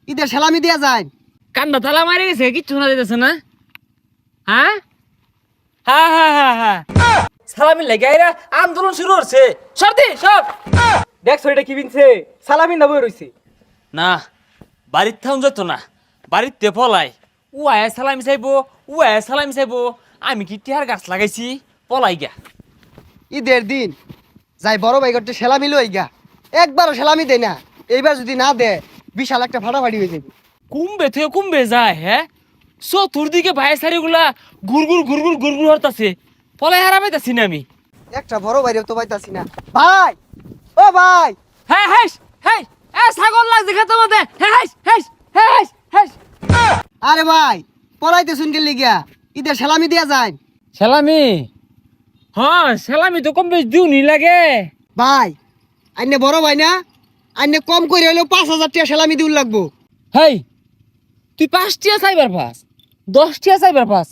ঈদের সালামি দিয়া যায়। কান্না তালা মারি গেছে, কিচ্ছু না দিতেছে না। হ্যাঁ হ্যাঁ হ্যাঁ হ্যাঁ হ্যাঁ সালামি লেগে এরা আন্দোলন শুরু হচ্ছে। সর্দি সব দেখছো এটা কি বিনছে? সালামি না বই রইছে। না, বাড়ির থাউন যেত না, বাড়িতে পলাই। ও আয়া সালামি চাইবো, ও আয়া সালামি চাইবো। আমি কি টিহার গাছ লাগাইছি? পলাই গা। ঈদের দিন যাই বড় ভাই করতে সেলামি লই গা, একবারও সেলামি দেয় না। এইবার যদি না দে বিশাল একটা ফাটাফাটি হয়ে যাবে। কুম্বে থেকে কুম্বে যায়। হ্যাঁ, চতুর্দিকে ভাই সারিগুলা গুড়গুড় গুড়গুড় গুড়গুড় হরতাছে। পলাই হারামাইতাছি না আমি। একটা বড় ভাইরেও তো পাইতাছি না। ভাই, ও ভাই, হ্যাঁ হ্যাঁ হ্যাঁ, এ ছাগল লাগছে খেতে মধ্যে। হ্যাঁ হ্যাঁ হ্যাঁ হ্যাঁ। আরে ভাই পড়াইতে শুন গেলি গিয়া, ঈদের সেলামি দিয়া যায়। সালামি? হ্যাঁ, সালামি তো কম বেশ দিউনি লাগে। ভাই আইনে বড় ভাই না, আইনে কম করে হলেও 5,000 টাকা সেলামি দিউল লাগবো। হেই, তুই 5 টিয়া চাইবার পাস, 10 টিয়া চাইবার পাস,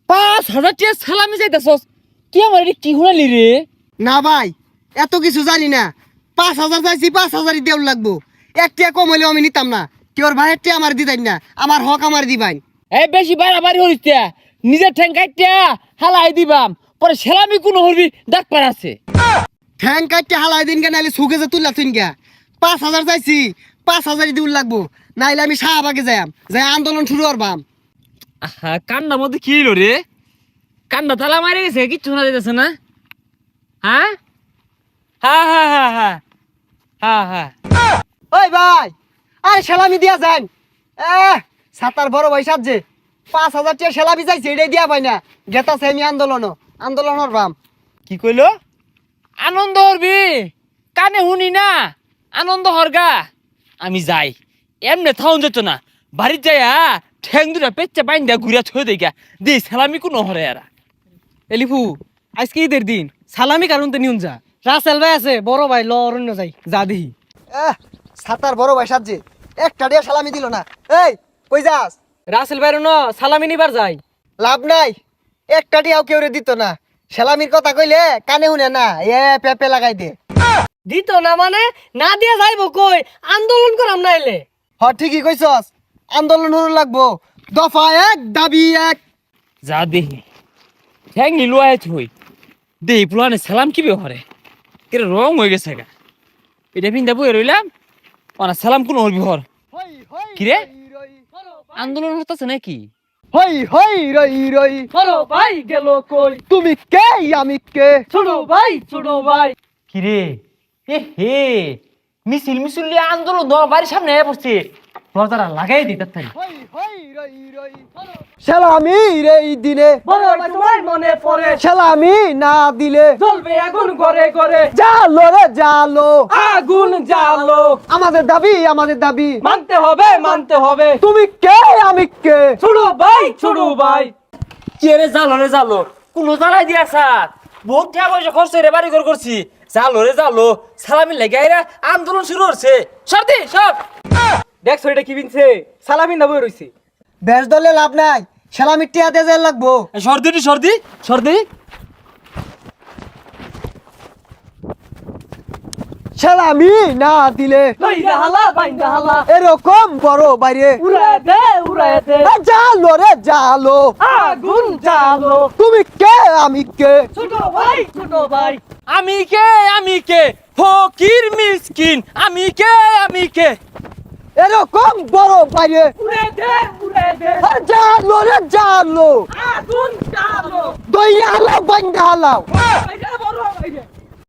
5,000 টিয়া সালামি চাইতাছস। তুই আমার এটা কি শুনালি রে? না ভাই এত কিছু জানি না, 5,000 চাইছি, 5,000ই দেউল লাগবো। এক টাকা কম হলেও আমি নিতাম না। কেউর ভাইয়ের টাকা আমার দিতাই না, আমার হক আমার দিবাই। এই বেশি বাড়াবাড়ি হরিস টিয়া, নিজের ঠ্যাং কাইটিয়া হালাই দিবাম, পরে সেলামি কোনো হরবি ডাক্তার আছে। ঠ্যাং কাটতে হালাই দিন কে, নাইলে সুখে যে তুললা তুইন কে। 5,000 চাইছি, 5,000ই দিউল লাগবো, নাইলে আমি শাহবাগে যাইম, যাই আন্দোলন শুরু করবাম। আহা, কান্নার মধ্যে কি হইলো রে? কান্না তালা মারি গেছে, কিচ্ছু না দিতেছে না। হ্যাঁ হ্যাঁ হ্যাঁ হ্যাঁ হ্যাঁ হ্যাঁ হ্যাঁ। ওই ভাই আরে সেলামি দিয়া যান। সাতার বড় ভাই সাজছে 5,000 টাকা সেলামি চাইছে, এটাই দিয়া পাই না। গেতাছে আমি আন্দোলন হরবাম। কি কইল? আনন্দ হরবি? কানে শুনি না, আনন্দ হরগা। আমি যাই, এমনে থাউন যেত না। বাড়ির যাইয়া ঠ্যাং দুটা পেচ্চা বাইন দিয়া ঘুরিয়া থই দেখা দি সালামি কোনো হরে এরা। এলিফু, আজকে ঈদের দিন সালামি কারণ তো নিউন যা। রাসেল ভাই আছে, বড় ভাই ল অরণ্য যাই, যা দিহি। সাতার বড় ভাই সাজছে একটা দিয়া সেলামি দিল না। এই কই যাস? রাসেল ভাইয়ের ন সালামি নিবার যাই। লাভ নাই, একটা দিয়াও কেউ দিত না। সেলামির কথা কইলে কানে শুনে না, পেপে লাগাই দে। দিত না মানে না দিয়া যাইবো কই? আন্দোলন করাম না এলে। ঠিকই কইছস, আন্দোলন হরু লাগবো। দফা এক দাবি এক। যা দেহি ঠ্যাং নিলুয়ায় থই দেহি পুলানে সালাম কিবে হরে। কেরে রং হয়ে গেছে গা। এটা পিন্দা বই রইলাম, ওনা সালাম কোনো হরবি হর। কিরে আন্দোলন হতাছে নাকি? হই হই রই রই, বড় ভাই গেল কই? তুমি কে আমি কে? ছোট ভাই ছোট ভাই। কিরে এ হে, মিছিল মিছিল আন্দোলন তোমার বাড়ির সামনে আয়া পড়ছে। দরজাটা লাগাই দিই তাড়াতাড়ি। সেলামি রে দিনে, বড় ভাই তোমার মনে পড়ে, সেলামি না দিলে জ্বলবে আগুন ঘরে ঘরে, জালো রে জালো। আগুন জ্বালো। আমাদের দাবি মানতে হবে মানতে হবে। তুমি কে আমি কে? ছোট ভাই ছোট ভাই। কে রে জালো কোনো জ্বালাই দিয়া সাত বহুত টাকা পয়সা খরচ রে বাড়ি ঘর করছি। জালো সালামি লেগে এরা আন্দোলন শুরু হচ্ছে। সর্দি সব দেখছো এটা কি বিনছে? সালামি না বই রইছে। বেশ দলে লাভ নাই, সেলামির টিয়া দিয়ে যাই লাগবো। সর্দি সেলামি না দিলে বাইন্দা হালা বাইন্দা হালা, এরকম বড় বাইরে উড়ায় দে উড়ায় দে, জালো রে জালো। আগুন জ্বালো। তুমি কে আমি কে? ছোট ভাই ছোট ভাই। আমি কে ফকির মিসকিন। আমি কে এরকম বড় বাইরে উড়ায় দে উড়ায় দে, জালো রে জালো। আগুন জ্বালো। দইয়া হালাও বাইন্দা হালাও।